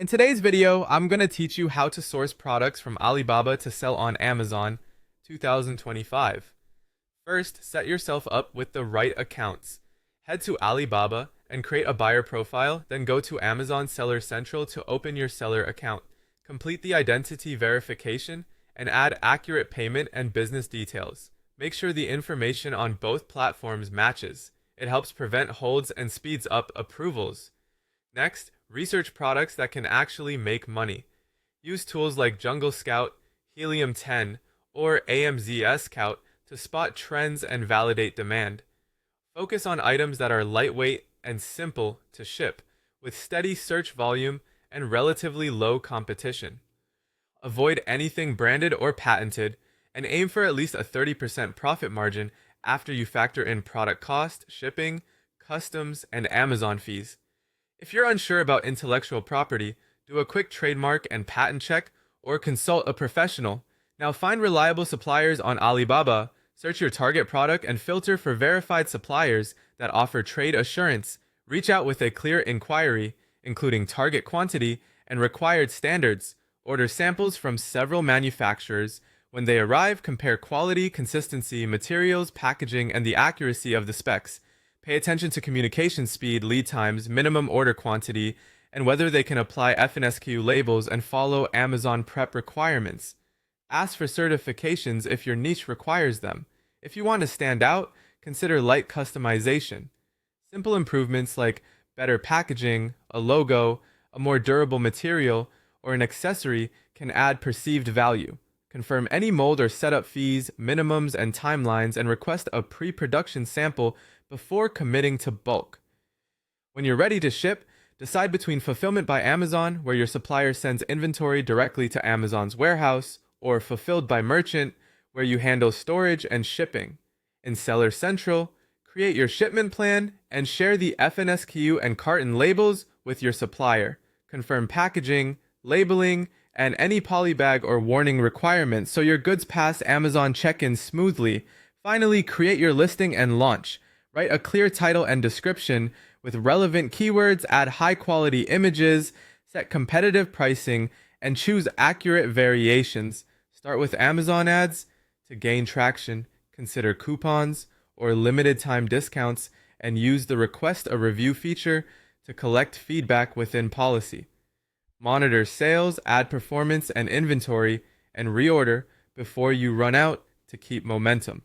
In today's video, I'm going to teach you how to source products from Alibaba to sell on Amazon 2025. First, set yourself up with the right accounts. Head to Alibaba and create a buyer profile, then go to Amazon Seller Central to open your seller account. Complete the identity verification and add accurate payment and business details. Make sure the information on both platforms matches. It helps prevent holds and speeds up approvals. Next, research products that can actually make money. Use tools like Jungle Scout, Helium 10, or AMZS Scout to spot trends and validate demand. Focus on items that are lightweight and simple to ship, with steady search volume and relatively low competition. Avoid anything branded or patented, and aim for at least a 30% profit margin after you factor in product cost, shipping, customs, and Amazon fees. If you're unsure about intellectual property, do a quick trademark and patent check or consult a professional. Now find reliable suppliers on Alibaba, search your target product and filter for verified suppliers that offer trade assurance. Reach out with a clear inquiry, including target quantity and required standards. Order samples from several manufacturers. When they arrive, compare quality, consistency, materials, packaging, and the accuracy of the specs. Pay attention to communication speed, lead times, minimum order quantity, and whether they can apply FNSKU labels and follow Amazon prep requirements. Ask for certifications if your niche requires them. If you want to stand out, consider light customization. Simple improvements like better packaging, a logo, a more durable material, or an accessory can add perceived value. Confirm any mold or setup fees, minimums, and timelines, and request a pre-production sample before committing to bulk. When you're ready to ship, decide between fulfillment by Amazon, where your supplier sends inventory directly to Amazon's warehouse, or fulfilled by merchant, where you handle storage and shipping. In Seller Central, create your shipment plan and share the FNSKU and carton labels with your supplier. Confirm packaging, labeling, and any polybag or warning requirements so your goods pass Amazon check-in smoothly. Finally, create your listing and launch. Write a clear title and description with relevant keywords, add high-quality images, set competitive pricing, and choose accurate variations. Start with Amazon ads. To gain traction, consider coupons or limited-time discounts, and use the Request a Review feature to collect feedback within policy. Monitor sales, ad performance, and inventory, and reorder before you run out to keep momentum.